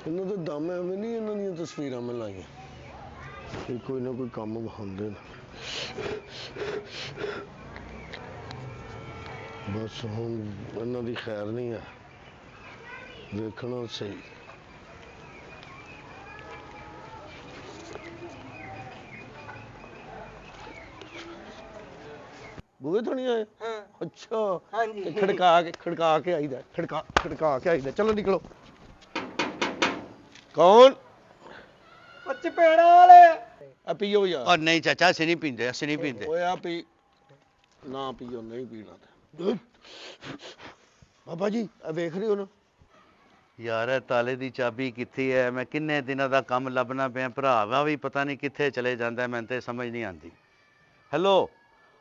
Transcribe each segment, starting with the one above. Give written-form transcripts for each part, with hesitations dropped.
इन्हों तो दम एवं नहीं इन्हों दी तस्वीरां मैं लाइया कोई ना कोई काम विखाते बस हुण इन्हों दी खैर नहीं है देखना सही बूहे तो नहीं आए। हाँ। अच्छा हाँ जी। खड़का के आईदा खड़का के आईदा चलो निकलो कौन चपेड़ा वाले आ पियो यार और नहीं चाचा असं नहीं पींदे असं नहीं पींदे ओए आ पी ना पियो नहीं पीना ते बाबा जी आ देख रहे हो ना यार ताले दी चाबी कित्थे है मैं किन्ने दिनों दा काम लभना पिया भरावा भी पता नहीं कित्थे चले जांदा मैं ते समझ नहीं आंदी हेलो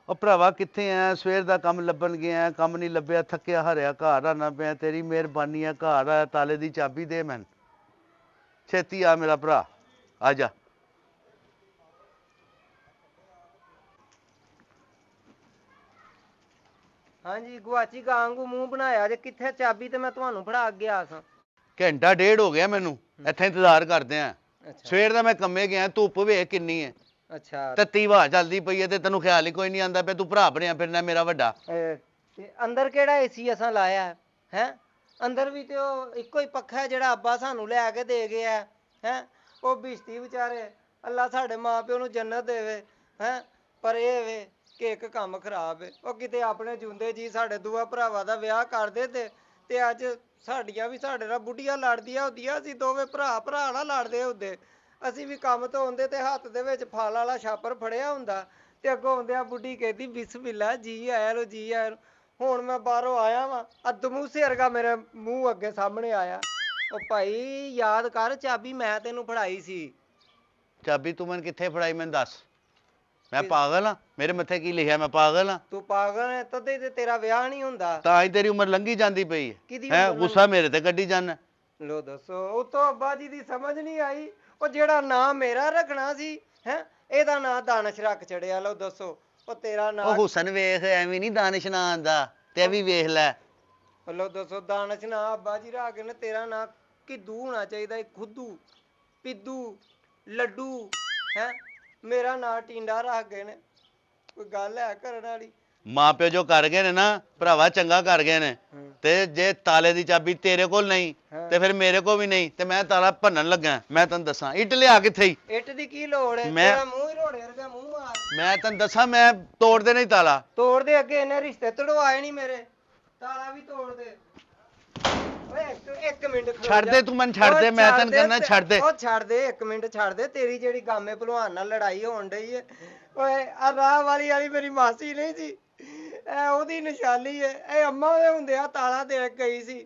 ओ भरावा कित्थे है सवेर दा काम लभन गया काम नहीं लभ्या थक्किया हारिया घर आना पिया तेरी मेहरबानी है घर आ ताले दी चाबी दे मैन छेती आ मेरा भरा आ जा हाँ जी गुआची गांगू मुंह बनाया जे किथे चाबी ते मैं ਤੁਹਾਨੂੰ ਫੜਾ ਗਿਆ ਸਾਂ घंटा डेढ़ हो गया मैनू इत्थे इंतजार करदे आ अच्छा सवेर दा मैं कम्मे गया धुप्प वेख किन्नी है अच्छा तत्ती हवा चलदी पई है ते तैनू ख्याल ही कोई नहीं आंदा पिया तू भरा बनया फिरना मेरा वड्डा ਤੇ ਅੰਦਰ ਕਿਹੜਾ ਏਸੀ ਅਸਾਂ ਲਾਇਆ ਹੈ ਅੰਦਰ ਵੀ ਤੇ ਉਹ ਇੱਕੋ ਹੀ ਪੱਖਾ ਹੈ ਜਿਹੜਾ ਅੱਬਾ ਸਾਨੂੰ ਲੈ ਕੇ ਦੇ ਗਿਆ ਹੈ ਉਹ ਬਿਸ਼ਤੀ ਵਿਚਾਰੇ ਅੱਲਾ ਸਾਡੇ ਮਾਪਿਓ ਨੂੰ ਜੰਨਤ ਦੇਵੇ ਹੈ ਪਰ ਇਹ ਵੇ ਕਿ ਇੱਕ ਕੰਮ ਖਰਾਬ ਹੈ ਉਹ ਕਿਤੇ ਆਪਣੇ ਜੁੰਦੇ ਜੀ ਸਾਡੇ ਦੋਵਾਂ ਭਰਾਵਾਂ ਦਾ ਵਿਆਹ ਕਰਦੇ ਤੇ ਅੱਜ ਸਾਡੀਆਂ ਵੀ ਸਾਡੇ ਨਾਲ ਬੁੱਢੀਆਂ ਲੜਦੀਆਂ ਹੁੰਦੀਆਂ ਅਸੀਂ ਦੋਵੇਂ ਭਰਾ ਨਾਲ ਲੜਦੇ ਹੁੰਦੇ ਅਸੀਂ ਵੀ ਕੰਮ ਤੋਂ ਆਉਂਦੇ ਤੇ ਹੱਥ ਦੇ ਵਿੱਚ ਫਲ ਵਾਲਾ ਛਾਪਰ ਫੜਿਆ ਹੁੰਦਾ ਤੇ ਅੱਗੋਂ ਆਉਂਦਿਆਂ ਬੁੱਢੀ ਕਹਿੰਦੀ ਬਿਸਮਿਲ੍ਲਾ ਜੀ ਆਇਆ ਲੋ ਜੀ ਆਇਆ ਹੁਣ ਮੈਂ ਬਾਹਰੋਂ ਆਇਆ ਵਾਂ ਅਦਮੂਸੇ ਵਰਗਾ ਮੇਰੇ ਮੂੰਹ ਅੱਗੇ ਸਾਹਮਣੇ ਆਇਆ ਉਹ ਭਾਈ ਯਾਦ ਕਰ ਚਾਬੀ ਮੈਂ ਤੈਨੂੰ ਫੜਾਈ ਸੀ ਚਾਬੀ ਤੂੰ ਮੈਨੂੰ ਕਿੱਥੇ ਫੜਾਈ ਮੈਨੂੰ ਦੱਸ ਮੈਂ ਪਾਗਲ ਆ ਮੇਰੇ ਮੱਥੇ ਕੀ ਲਿਖਿਆ ਮੈਂ ਪਾਗਲ ਆ ਤੂੰ ਪਾਗਲ ਹੈ ਤਦੇ ਤੇ ਤੇਰਾ ਵਿਆਹ ਨਹੀਂ ਹੁੰਦਾ ਤਾਂ ਹੀ ਤੇਰੀ ਉਮਰ ਲੰਘੀ ਜਾਂਦੀ ਪਈ ਕਿਹਦੀ ਹੈ ਉਮਰ ਗੁੱਸਾ ਮੇਰੇ ਤੇ ਕੱਢੀ ਜਾਂਦਾ ਲੋ ਦੱਸੋ ਉਤੋਂ ਅੱਬਾ ਜੀ ਦੀ ਸਮਝ ਨਹੀਂ ਆਈ ਉਹ ਜਿਹੜਾ ਨਾਂ ਮੇਰਾ ਰੱਖਣਾ ਸੀ ਹੈ ਇਹਦਾ ਨਾਂ ਦਾਨਸ਼ ਰੱਖ ਛੜਿਆ ਲੋ ਦੱਸੋ ਉਹ ਤੇਰਾ ਨਾਂ ਉਹ ਹੁਸਨ ਵੇਖ ਐਵੇਂ ਨਹੀਂ ਦਾਨਿਸ਼ ਨਾ ਆਂਦਾ ਤੇ ਵੀ ਵੇਖ ਲੈ ਲੋ ਦੱਸੋ ਦਾਨਸ਼ ਨਾਂ ਅੱਬਾ ਜੀ ਰੱਖ ਗਏ ਨੇ ਤੇਰਾ ਨਾਂ ਕਿੱਦੂ ਹੋਣਾ ਚਾਹੀਦਾ ਹੈ ਖੁੱਦੂ ਪਿੱਦੂ ਲੱਡੂ ਹੈ ਮੇਰਾ ਨਾਂ ਟਿੰਡਾ ਰੱਖ ਗਏ ਨੇ ਕੋਈ ਗੱਲ ਹੈ ਕਰਨ ਵਾਲੀ ਮਾਂ ਪਿਓ ਜੋ ਕਰ ਗਏ ਨੇ ਨਾ ਭਰਾਵਾ ਚੰਗਾ ਕਰ ਗਏ ਨੇ ਤੇ ਜੇ ਤਾਲੇ ਦੀ ਚਾਬੀ ਤੇਰੇ ਕੋਲ ਨਹੀਂ ਤੇ ਫਿਰ ਮੇਰੇ ਕੋਲ ਵੀ ਨਹੀਂ ਤੇ ਮੈਂ ਤਾਲਾ ਭੰਨਣ ਲੱਗਾ ਮੈਂ ਤੈਨੂੰ ਦੱਸਾਂ ਇੱਟ ਲਿਆ ਕਿੱਥੇ ਹੀ ਇੱਟ ਦੀ ਕੀ ਲੋੜ ਹੈ ਤੇਰਾ ਮੂੰਹ ਹੀ ਰੋੜੇ ਵਰਗਾ ਮੂੰਹ ਮਾਰ ਮੈਂ ਤੈਨੂੰ ਦੱਸਾਂ ਮੈਂ ਤੋੜਦੇ ਨਹੀਂ ਤਾਲਾ ਤੋੜ ਦੇ ਅੱਗੇ ਇਹਨੇ ਰਿਸ਼ਤੇ ਤੜਵਾਏ ਨਹੀਂ ਮੇਰੇ ਤਾਲਾ ਵੀ ਤੋੜ ਦੇ ਓਏ ਇੱਕ ਮਿੰਟ ਖਲੋ ਛੱਡ ਦੇ ਤੂੰ ਮੈਨੂੰ ਛੱਡ ਦੇ ਮੈਂ ਤੈਨੂੰ ਕਹਿੰਦਾ ਛੱਡ ਦੇ ਉਹ ਛੱਡ ਦੇ ਇੱਕ ਮਿੰਟ ਛੱਡ ਦੇ ਤੇਰੀ ਜਿਹੜੀ ਗਾਮੇ ਭਲਵਾਨ ਨਾਲ ਲੜਾਈ ਹੋਣ ਡਈ ਏ ਓਏ ਆ ਰਾਹ ਵਾਲੀ ਮੇਰੀ ਮਾਸੀ ਨਹੀਂ ਸੀ ਇਹ ਉਹਦੀ ਨਿਸ਼ਾਨੀ ਏ ਇਹ ਅੰਮਾ ਦੇ ਹੁੰਦੇ ਆ ਤਾਲਾ ਦੇ ਗਈ ਸੀ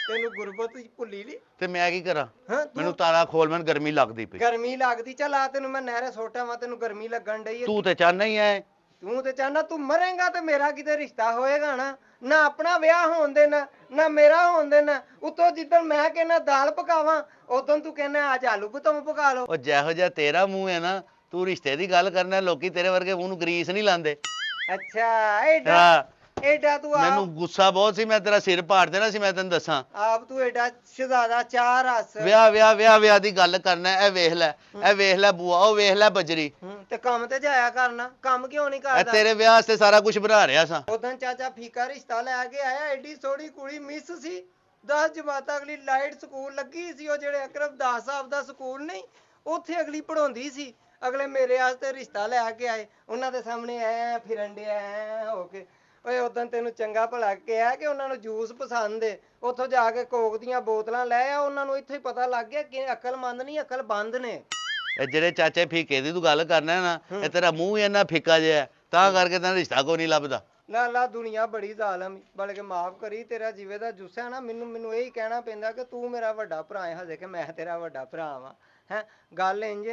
ਤੈਨੂੰ ਗੁਰਬਤ ਭੁੱਲੀ ਨਹੀਂ ਤੇ ਮੈਂ ਕੀ ਕਰਾਂ ਹਾਂ ਮੈਨੂੰ ਤਾਲਾ ਖੋਲ ਮੈਨੂੰ ਗਰਮੀ ਲੱਗਦੀ ਪਈ ਗਰਮੀ ਲੱਗਦੀ ਚੱਲ ਆ ਤੈਨੂੰ ਮੈਂ ਨਹਿਰੇ ਸੋਟਾ ਵਾ ਤੈਨੂੰ ਗਰਮੀ ਲੱਗਣ ਡਈ ਏ ਤੂੰ ਤੇ ਚਾਹਨਾ ਹੀ ਐ ਤੂੰ ਤੇ ਚਾਹਨਾ ਤੂੰ ਮਰੇਂਗਾ ਤੇ ਮੇਰਾ ਕਿਤੇ ਰਿਸ਼ਤਾ ਹੋਏਗਾ ਨਾ ਆਪਣਾ ਵਿਆਹ ਹੋਣ ਦੇਣਾ ਨਾ ਮੇਰਾ ਹੋਣ ਦੇਣਾ ਉਤੋਂ ਜਿੱਦਣ ਮੈਂ ਕਹਿੰਦਾ ਦਾਲ ਪਕਾਵਾਂ ਉਦੋਂ ਤੂੰ ਕਹਿੰਦਾ ਅੱਜ ਆਲੂ ਬਤਮ ਪਕਾ ਲਓ ਉਹ ਜਿਹੋ ਜਿਹਾ ਤੇਰਾ ਮੂੰਹ ਹੈ ਨਾ ਤੂੰ ਰਿਸ਼ਤੇ ਦੀ ਗੱਲ ਕਰਨਾ ਲੋਕੀ ਤੇਰੇ ਵਰਗੇ ਮੂੰਹ ਨੂੰ ਗਰੀਸ ਨਹੀਂ ਲਾਉਂਦੇ ਅੱਛਾ ਐਡਾ ਤੂੰ ਮੈਨੂੰ ਗੁੱਸਾ ਬਹੁਤ ਸੀ ਮੈਂ ਤੇਰਾ ਸਿਰ ਪਾੜ ਦੇਣਾ ਸੀ ਮੈਂ ਤੈਨੂੰ ਦੱਸਾਂ ਆਪ ਤੂੰ ਐਡਾ ਸ਼ਹਜ਼ਾਦਾ ਚਾਰ ਹੱਸ ਵਿਆਹ ਦੀ ਗੱਲ ਕਰਨਾ ਇਹ ਵੇਖ ਲੈ ਬੂਆ ਉਹ ਵੇਖ ਲੈ ਬਜਰੀ ਤੇ ਕੰਮ ਤੇ ਜਾਇਆ ਕਰਨਾ ਕੰਮ ਕਿਉਂ ਨਹੀਂ ਇਹ ਕਰਦਾ ਤੇਰੇ ਵਿਆਹ ਵਾਸਤੇ ਸਾਰਾ ਕੁਝ ਬਣਾ ਰਿਹਾ ਸਾਂ ਉਦੋਂ ਚਾਚਾ ਫੀਕਾ ਰਿਸ਼ਤਾ ਲੈ ਕੇ ਆਇਆ ਐਡੀ ਸੋਹਣੀ ਕੁੜੀ ਮਿਸ ਸੀ 10 ਜਮਾਤਾਂ ਅਗਲੀ ਲਾਈਟ ਸਕੂਲ ਲੱਗੀ ਸੀ ਉਹ ਜਿਹੜੇ ਅਕਰਮ ਦਾਸ ਸਾਹਿਬ ਦਾ ਸਕੂਲ ਨਹੀਂ ਉੱਥੇ ਅਗਲੀ ਪੜਾਉਂਦੀ ਸੀ ਅਗਲੇ ਮੇਰੇ ਵਾਸਤੇ ਰਿਸ਼ਤਾ ਲੈ ਕੇ ਆਏ ਉਹਨਾਂ ਦੇ ਸਾਹਮਣੇ ਐ ਫਿਰਨ ਡਿਆ ਐ ਹੋ ਕੇ ਓਏ ਉਦੋਂ ਤੈਨੂੰ ਚੰਗਾ ਭਲਾ ਕਿਹਾ ਕਿ ਉਹਨਾਂ ਨੂੰ ਜੂਸ ਪਸੰਦ ਏ ਉੱਥੋਂ ਜਾ ਕੇ ਕੋਕ ਦੀਆਂ ਬੋਤਲਾਂ ਲੈ ਆ ਉਹਨਾਂ ਨੂੰ ਇੱਥੇ ਹੀ ਪਤਾ ਲੱਗ ਗਿਆ ਕਿ ਅਕਲਮੰਦ ਨਹੀਂ ਅਕਲਬੰਦ ਨੇ ਇਹ ਜਿਹੜੇ ਚਾਚੇ ਫੀਕੇ ਦੀ ਤੂੰ ਗੱਲ ਕਰਨਾ ਨਾ ਇਹ ਤੇਰਾ ਮੂੰਹ ਹੀ ਇੰਨਾ ਫਿੱਕਾ ਜਿਹਾ ਤਾਂ ਕਰਕੇ ਤੈਨੂੰ ਰਿਸ਼ਤਾ ਕੋਈ ਨਹੀਂ ਲੱਭਦਾ ਲਾ ਦੁਨੀਆ ਬੜੀ ਜ਼ਾਲਮ ਬਲਕਿ ਮਾਫ ਕਰੀ ਤੇਰਾ ਜਿਵੇਂ ਦਾ ਜੁੱਸਾ ਨਾ ਮੈਨੂੰ ਇਹੀ ਕਹਿਣਾ ਪੈਂਦਾ ਕਿ ਤੂੰ ਮੇਰਾ ਵੱਡਾ ਭਰਾ ਹੈ ਹਜੇ ਕਿ ਮੈਂ ਤੇਰਾ ਵੱਡਾ ਭਰਾ ਵਾਂ ਹੈ ਗੱਲ ਇੰਜ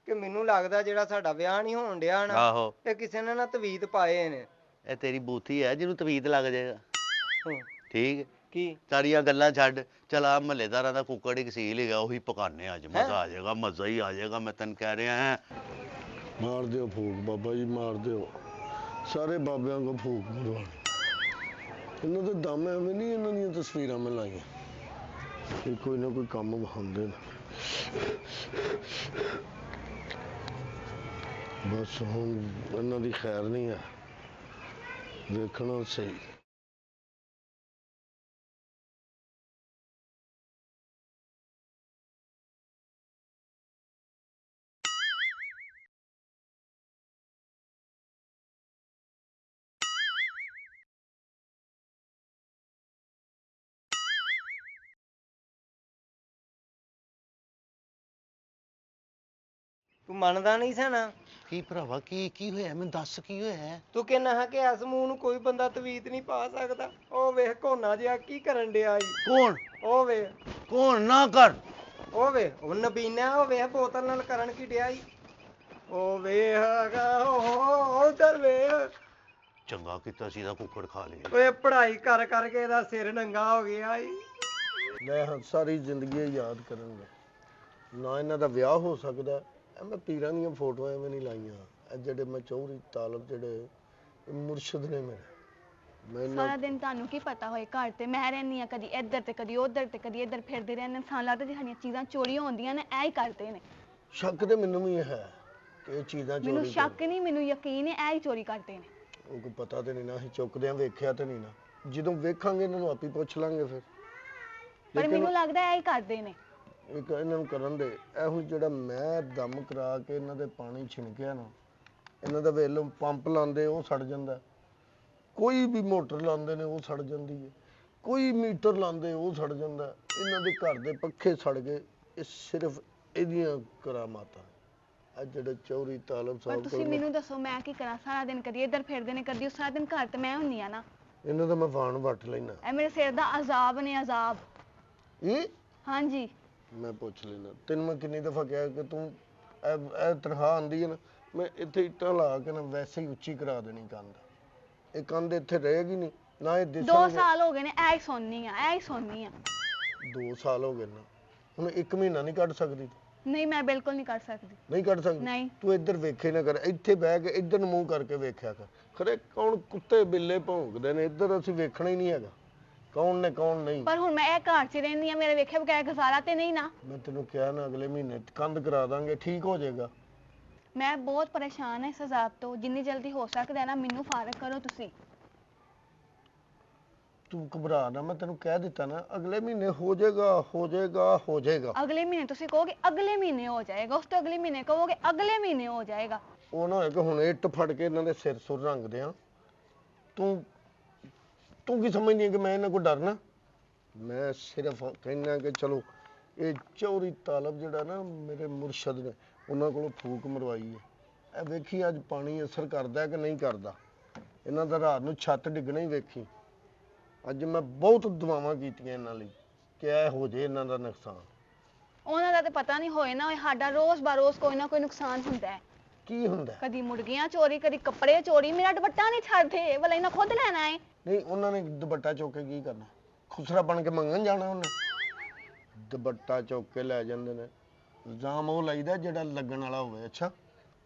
ਕਿ ਮੈਨੂੰ ਲੱਗਦਾ ਜਿਹੜਾ ਸਾਡਾ ਵਿਆਹ ਨਹੀਂ ਹੋਣ ਡਿਆ ਨਾ ਇਹ ਕਿਸੇ ਨੇ ਨਾ ਤਵੀਤ ਪਾਏ ਨੇ ਇਹ ਤੇਰੀ ਬੂਥੀ ਹੈ ਜਿਹਨੂੰ ਤਵੀਤ ਲੱਗ ਜਾਏਗਾ ਠੀਕ ਕੀ ਸਾਰੀਆਂ ਗੱਲਾਂ ਛੱਡ ਚਲ ਆ ਮਹੱਲੇਦਾਰਾਂ ਦਾ ਕੁੱਕੜ ਇੱਕ ਸੀਲ ਹੈਗਾ ਉਹੀ ਪਕਾਨੇ ਅੱਜ ਮਜ਼ਾ ਆ ਜਾਏਗਾ ਮਜ਼ਾ ਹੀ ਆ ਜਾਏਗਾ ਮੈਂ ਤੈਨੂੰ ਕਹਿ ਰਿਹਾ ਹਾਂ ਮਾਰ ਦਿਓ ਫੂਕ ਬਾਬਾ ਜੀ ਮਾਰ ਦਿਓ ਸਾਰੇ ਬਾਬਿਆਂ ਕੋ ਫੂਕ ਮਰਵਾਣੀ ਇਹਨਾਂ ਦੇ ਦਮ ਐਵੇਂ ਨਹੀਂ ਇਹਨਾਂ ਦੀਆਂ ਤਸਵੀਰਾਂ ਮੈਂ ਲਾਈਆਂ ਕਿ ਕੋਈ ਨਾ ਕੋਈ ਕੰਮ ਵਿਖਾਉਂਦੇ ਨੇ। ਬਸ ਹੁਣ ਇਹਨਾਂ ਦੀ ਖੈਰ ਨਹੀਂ ਹੈ, ਵੇਖਣਾ ਸਹੀ। ਤੂੰ ਮੰਨਦਾ ਨਹੀਂ ਸਣਾ? ਕੀ ਭਰਾਵਾ ਕੀ ਹੋਇਆ ਮੈਨੂੰ ਦੱਸ ਕੀ ਹੋਇਆ? ਤੂੰ ਕਹਿੰਦਾ ਹੈ ਕਿ ਇਸ ਮੂੰਹ ਨੂੰ ਕੋਈ ਬੰਦਾ ਤਵੀਤ ਨਹੀਂ ਪਾ ਸਕਦਾ। ਉਹ ਵੇਖ ਕੋਨਾ ਜਿਹਾ ਕੀ ਕਰਨ ਡਿਆ ਈ। ਕੌਣ ਉਹ ਵੇ ਕੌਣ ਨਾ ਕਰ? ਉਹ ਵੇ ਉਹ ਨਬੀਨਾ, ਉਹ ਵੇਖ ਬੋਤਲ ਨਾਲ ਕਰਨ ਕੀ ਡਿਆ ਈ। ਉਹ ਵੇਖ ਉਹ ਉਧਰ ਵੇਖ। ਚੰਗਾ ਕੀਤਾ ਸੀ ਇਹਦਾ ਕੁੱਕੜ ਖਾ ਲਿਆ। ਓਏ ਪੜ੍ਹਾਈ ਕਰ ਕਰਕੇ ਇਹਦਾ ਸਿਰ ਨੰਗਾ ਹੋ ਗਿਆ ਈ। ਮੈਂ ਸਾਰੀ ਜ਼ਿੰਦਗੀ ਯਾਦ ਕਰਾਂਗਾ ਨਾ। ਇਹਨਾਂ ਦਾ ਵਿਆਹ ਹੋ ਸਕਦਾ। ਮੈਂ ਪੀਰਾਂ ਦੀਆਂ ਫੋਟੋਆਂ ਐਵੇਂ ਨਹੀਂ ਲਾਈਆਂ। ਇਹ ਜਿਹੜੇ ਮੈਂ ਚੌਧਰੀ ਤਾਲਬ ਜਿਹੜੇ ਮੁਰਸ਼ਿਦ ਨੇ ਮੇਰੇ। ਸਾਰਾ ਦਿਨ ਤੁਹਾਨੂੰ ਕੀ ਪਤਾ ਹੋਏ, ਘਰ ਤੇ ਮੈਂ ਰਹਿੰਦੀ ਆ, ਕਦੀ ਇੱਧਰ ਤੇ ਕਦੀ ਉੱਧਰ ਤੇ ਕਦੀ ਇੱਧਰ ਫਿਰਦੇ ਰਹਿੰਦੇ। ਸਾਨੂੰ ਲੱਗਦਾ ਜੇ ਸਾਡੀਆਂ ਚੀਜ਼ਾਂ ਚੋਰੀਆਂ ਹੁੰਦੀਆਂ ਨੇ, ਇਹ ਹੀ ਕਰਦੇ ਨੇ। ਸ਼ੱਕ ਤੇ ਮੈਨੂੰ ਵੀ ਹੈ ਕਿ ਇਹ ਚੀਜ਼ਾਂ ਚੋਰੀ ਮੈਨੂੰ ਸ਼ੱਕ ਨਹੀਂ, ਮੈਨੂੰ ਯਕੀਨ ਹੈ ਇਹ ਹੀ ਚੋਰੀ ਕਰਦੇ ਨੇ। ਉਹ ਕੋਈ ਪਤਾ ਤੇ ਨਹੀਂ ਨਾ, ਅਸੀਂ ਚੁੱਕਦਿਆਂ ਵੇਖਿਆ ਤੇ ਨਹੀਂ ਨਾ। ਜਦੋਂ ਵੇਖਾਂਗੇ ਇਹਨਾਂ ਨੂੰ ਆਪੇ ਪੁੱਛ ਲਾਂਗੇ ਫਿਰ। ਪਰ ਮੈਨੂੰ ਲੱਗਦਾ ਇਹ ਹੀ ਕਰਦੇ ਨੇ। ਇੱਕ ਇਹਨਾਂ ਨੂੰ ਕਰਨ ਦੇ ਇਹੋ ਜਿਹੜਾ ਮੈਂ ਦਮ ਕਰਾ ਕੇ ਇਹਨਾਂ ਦੇ ਪਾਣੀ ਛਿਣਕਿਆ ਨਾ, ਇਹਨਾਂ ਦਾ ਵੇਖ ਲਓ ਪੰਪ ਲਾਉਂਦੇ ਉਹ ਸੜ ਜਾਂਦਾ, ਕੋਈ ਵੀ ਮੋਟਰ ਲਾਉਂਦੇ ਨੇ ਉਹ ਸੜ ਜਾਂਦੀ ਹੈ, ਕੋਈ ਮੀਟਰ ਲਾਉਂਦੇ ਉਹ ਸੜ ਜਾਂਦਾ। ਇਹਨਾਂ ਦੇ ਘਰ ਦੇ ਪੱਖੇ ਸੜ ਗਏ। ਇਹ ਸਿਰਫ ਇਹਦੀਆਂ ਕਰਾਮਾਤਾਂ। ਅੱਜ ਜਿਹੜੇ ਚੌਧਰੀ ਤਾਲਬ ਪਰ ਸਾਹਿਬ ਤੁਸੀਂ ਮੈਨੂੰ ਦੱਸੋ ਮੈਂ ਕੀ ਕਰਾਂ? ਸਾਰਾ ਦਿਨ ਕਦੀ ਇੱਧਰ ਫਿਰਦੇ ਨੇ, ਕਦੀ ਸਾਰਾ ਦਿਨ ਘਰ ਤੇ ਮੈਂ ਹੁੰਨੀ ਆ ਨਾ। ਇਹਨਾਂ ਦਾ ਮੈਂ ਵਾਣ ਵੱਟ ਲੈਣਾ। ਇਹ ਮੇਰੇ ਸਿਰ ਦਾ ਅਜ਼ਾਬ ਨੇ, ਅਜ਼ਾਬ। ਇਹ ਹਾਂਜੀ ਮੈਂ ਪੁੱਛ ਲੈਣਾ। ਤੈਨੂੰ ਮੈਂ ਕਿੰਨੀ ਦਫਾ ਕਿਹਾ ਕਿ ਤੂੰ ਇਹ ਤਨਖਾਹ ਆਂਦੀ ਹੈ ਨਾ, ਮੈਂ ਇੱਥੇ ਇੱਟਾਂ ਲਾ ਕੇ ਨਾ ਵੈਸੇ ਹੀ ਉੱਚੀ ਕਰਾ ਦੇਣੀ ਕੰਧ। ਇਹ ਕੰਧ ਇੱਥੇ ਰਹੇਗੀ ਨਹੀਂ ਨਾ। ਇਹ 2 ਸਾਲ ਹੋ ਗਏ ਨੇ ਐ ਹੀ ਸੌਂਦੀ ਆ, ਐ ਹੀ ਸੌਂਦੀ ਆ। 2 ਸਾਲ ਹੋ ਗਏ ਨਾ, ਹੁਣ 1 ਮਹੀਨਾ ਨਹੀਂ ਕੱਢ ਸਕਦੀ ਤੂੰ? ਨਹੀਂ ਮੈਂ ਬਿਲਕੁਲ ਨਹੀਂ ਕਰ ਸਕਦੀ। ਨਹੀਂ ਕੱਢ ਸਕਦੀ? ਨਹੀਂ। ਤੂੰ ਇੱਧਰ ਵੇਖੇ ਨਾ ਕਰ, ਇੱਥੇ ਬਹਿ ਕੇ ਇੱਧਰ ਨੂੰ ਮੂੰਹ ਕਰਕੇ ਵੇਖਿਆ ਕਰ। ਖਰੇ ਕੌਣ ਕੁੱਤੇ ਬਿੱਲੇ ਭੌਂਕਦੇ ਨੇ, ਇੱਧਰ ਅਸੀਂ ਵੇਖਣਾ ਹੀ ਨਹੀਂ ਹੈਗਾ ਕੌਣ ਨੇ ਕੌਣ ਨਹੀਂ। ਪਰ ਹੁਣ ਮੈਂ ਇਹ ਘਰ 'ਚ ਰਹਿੰਦੀ ਆ, ਮੇਰੇ ਵੇਖੇ ਬਗੈਰ ਗੁਜ਼ਾਰਾ ਤੇ ਨਹੀਂ ਨਾ। ਮੈਂ ਤੈਨੂੰ ਕਿਹਾ ਨਾ ਅਗਲੇ ਮਹੀਨੇ ਕੰਧ ਕਰਾ ਦਾਂਗੇ, ਠੀਕ ਹੋ ਜਾਏਗਾ। ਮੈਂ ਬਹੁਤ ਪਰੇਸ਼ਾਨ ਹਾਂ ਇਸ ਅਜ਼ਾਬ ਤੋਂ। ਜਿੰਨੀ ਜਲਦੀ ਹੋ ਸਕਦਾ ਨਾ ਮੈਨੂੰ ਫਾਰਗ ਕਰੋ ਤੁਸੀਂ। ਤੂੰ ਘਬਰਾ ਨਾ, ਮੈਂ ਤੈਨੂੰ ਕਹਿ ਦਿੱਤਾ ਨਾ ਅਗਲੇ ਮਹੀਨੇ ਹੋ ਜਾਏਗਾ, ਹੋ ਜਾਏਗਾ, ਹੋ ਜਾਏਗਾ। ਅਗਲੇ ਮਹੀਨੇ ਤੁਸੀਂ ਕਹੋਗੇ ਅਗਲੇ ਮਹੀਨੇ ਹੋ ਜਾਏਗਾ, ਉਸ ਤੋਂ ਅਗਲੇ ਮਹੀਨੇ ਕਹੋਗੇ ਅਗਲੇ ਮਹੀਨੇ ਹੋ ਜਾਏਗਾ। ਉਹ ਨਾ ਹੋਏ ਕਿ ਹੁਣ ਇੱਟ ਫੜ ਕੇ ਇਹਨਾਂ ਦੇ ਸਿਰ ਸੁਰ ਰੰਗਦੇ ਆ। ਤੂੰ ਕੀ ਸਮਝਦੀ ਹੈ ਕਿ ਮੈਂ ਇਹਨਾਂ ਕੋਲ ਡਰਨਾ? ਮੈਂ ਸਿਰਫ ਕਹਿਣਾ ਕਿ ਚਲੋ ਇਹ ਚੌਧਰੀ ਤਾਲਬ ਜਿਹੜਾ ਨਾ ਮੇਰੇ ਮੁਰਸ਼ਦ ਨੇ, ਉਹਨਾਂ ਕੋਲੋਂ ਫੂਕ ਮਰਵਾਈ ਹੈ। ਇਹ ਵੇਖੀ ਅੱਜ ਪਾਣੀ ਅਸਰ ਕਰਦਾ ਕਿ ਨਹੀਂ ਕਰਦਾ। ਇਹਨਾਂ ਦਾ ਰਾਤ ਨੂੰ ਛੱਤ ਡਿੱਗਣਾ ਹੀ ਵੇਖੀ। ਅੱਜ ਮੈਂ ਬਹੁਤ ਦੁਆਵਾਂ ਕੀਤੀਆਂ ਇਹਨਾਂ ਲਈ ਕਿ ਇਹ ਹੋ ਜੇ ਇਹਨਾਂ ਦਾ ਨੁਕਸਾਨ। ਉਹਨਾਂ ਦਾ ਤੇ ਪਤਾ ਨਹੀਂ ਹੋਏ ਨਾ ਹੋਏ, ਸਾਡਾ ਰੋਜ਼ ਬਰੋਜ਼ ਕੋਈ ਨਾ ਕੋਈ ਨੁਕਸਾਨ ਹੁੰਦਾ ਹੈ। ਕੀ ਹੁੰਦਾ? ਕਦੀ ਮੁਰਗੀਆਂ ਚੋਰੀ, ਕਦੀ ਕੱਪੜੇ ਚੋਰੀ। ਮੇਰਾ ਦੁਪੱਟਾ ਨਹੀਂ ਛੱਡਦੇ, ਭਲਾ ਇਹਨਾਂ ਖੁਦ ਲੈਣਾ ਹੈ। ਨਹੀਂ, ਉਹਨਾਂ ਨੇ ਦੁਪੱਟਾ ਚੁੱਕ ਕੇ ਕੀ ਕਰਨਾ? ਖੁਸਰਾ ਬਣ ਕੇ ਮੰਗਣ ਜਾਣਾ ਉਹਨੇ? ਦੁਪੱਟਾ ਚੁੱਕ ਕੇ ਲੈ ਜਾਂਦੇ ਨੇ। ਇਲਜ਼ਾਮ ਉਹ ਲਾਈਦਾ ਜਿਹੜਾ ਲੱਗਣ ਵਾਲਾ ਹੋਵੇ। ਅੱਛਾ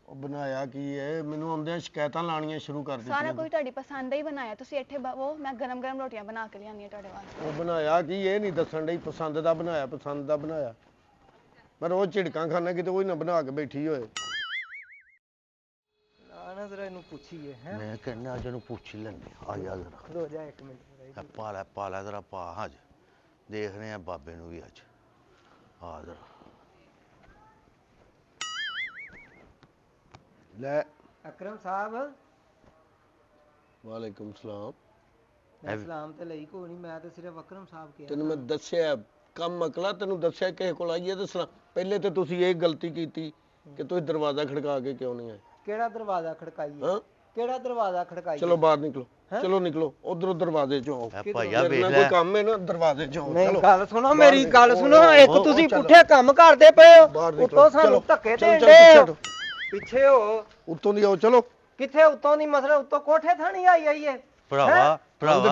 ਉਹ ਬਣਾਇਆ ਕੀ ਹੈ? ਮੈਨੂੰ ਆਉਂਦਿਆਂ ਸ਼ਿਕਾਇਤਾਂ ਲਾਣੀਆਂ ਸ਼ੁਰੂ ਕਰ ਦਿੱਤੀਆਂ। ਸਾਰਾ ਕੁਝ ਤੁਹਾਡੀ ਪਸੰਦ ਦਾ ਹੀ ਬਣਾਇਆ। ਤੁਸੀਂ ਇੱਥੇ ਬਵੋ, ਮੈਂ ਗਰਮ ਗਰਮ ਰੋਟੀਆਂ ਬਣਾ ਕੇ ਲਿਆਉਂਦੀ ਹਾਂ ਤੁਹਾਡੇ ਵਾਸਤੇ। ਉਹ ਬਣਾਇਆ ਕੀ ਇਹ ਨਹੀਂ ਦੱਸਣ ਡਈ? ਪਸੰਦ ਦਾ ਬਣਾਇਆ, ਪਸੰਦ ਦਾ ਬਣਾਇਆ। ਮੈਂ ਰੋਜ਼ ਝਿੜਕਾਂ ਖਾਣਾ ਕਿਤੇ ਉਹ ਹੀ ਨਾ ਬਣਾ ਕੇ ਬੈਠੀ ਹੋਏ। ਨਾ ਜ਼ਰਾ ਇਹਨੂੰ ਪੁੱਛੀਏ ਹੈ। ਮੈਂ ਕਹਿੰਦਾ ਅੱਜ ਇਹਨੂੰ ਪੁੱਛ ਹੀ ਲੈਂਦੇ ਆ ਜਾ ਜ਼ਰਾ। ਰੋ ਜਾ 1 ਮਿੰਟ। ਪਾ ਲੈ ਜ਼ਰਾ ਪਾ। ਅੱਜ ਦੇਖਦੇ ਆ ਬਾਬੇ ਨੂੰ ਵੀ ਅੱਜ। ਆ ਜ਼ਰਾ ਲੈ। ਅਕਰਮ ਸਾਹਿਬ। ਵਾਲੇਕੁਮ ਸਲਾਮ। ਮੈਂ ਸਲਾਮ ਤੇ ਲਈ ਕੋਈ ਨਹੀਂ, ਮੈਂ ਤੇ ਸਿਰਫ ਅਕਰਮ ਸਾਹਿਬ ਕਿਹਾ। ਤੈਨੂੰ ਮੈਂ ਦੱਸਿਆ ਕੰਮ ਅਕਲਾ, ਤੈਨੂੰ ਦੱਸਿਆ ਕਿਸੇ ਕੋਲ ਆਈਏ ਦੱਸਣਾ। ਪਹਿਲੇ ਤੇ ਤੁਸੀਂ ਇਹ ਗਲਤੀ ਕੀਤੀ ਕਿ ਤੁਸੀਂ ਦਰਵਾਜ਼ਾ ਖੜਕਾ ਕੇ ਕਿਉਂ ਨਹੀਂ ਆਏ। ਕਿਹੜਾ ਦਰਵਾਜ਼ਾ ਖੜਕਾਈਏ? ਹਾਂ ਕਿਹੜਾ ਦਰਵਾਜ਼ਾ ਖੜਕਾਈਏ? ਚਲੋ ਬਾਹਰ ਨਿਕਲੋ, ਚਲੋ ਨਿਕਲੋ ਉਧਰੋਂ ਦਰਵਾਜ਼ੇ ਚੋਂ ਆਓ। ਭਾਈਆ ਵੇਖ ਕੋਈ ਲੈ। ਕੰਮ ਹੈ ਨਾ ਦਰਵਾਜ਼ੇ ਚੋਂ ਆਓ। ਨਹੀਂ ਚਲੋ ਗੱਲ ਸੁਣੋ, ਮੇਰੀ ਗੱਲ ਸੁਣੋ। ਇੱਕ ਉਹ ਤੁਸੀਂ ਚੱਲ। ਪੁੱਠੇ ਕੰਮ ਕਰਦੇ ਪਏ ਬਾਹਰ ਹੋ, ਨਿਕਲੋ। ਉੱਤੋਂ ਸਾਨੂੰ ਚਲੋ, ਧੱਕੇ ਚਲੋ, ਦੇਣ ਚਲੋ, ਦੇ ਚਲੋ। ਪਿੱਛੇ ਹੋ। ਉੱਤੋਂ ਦੀ ਆਓ। ਚਲੋ ਕਿੱਥੇ ਉੱਤੋਂ ਦੀ? ਮਤਲਬ ਉੱਤੋਂ ਕੋਠੇ ਥਾਣੀ ਆਈ ਏ? ਭਰਾਵਾ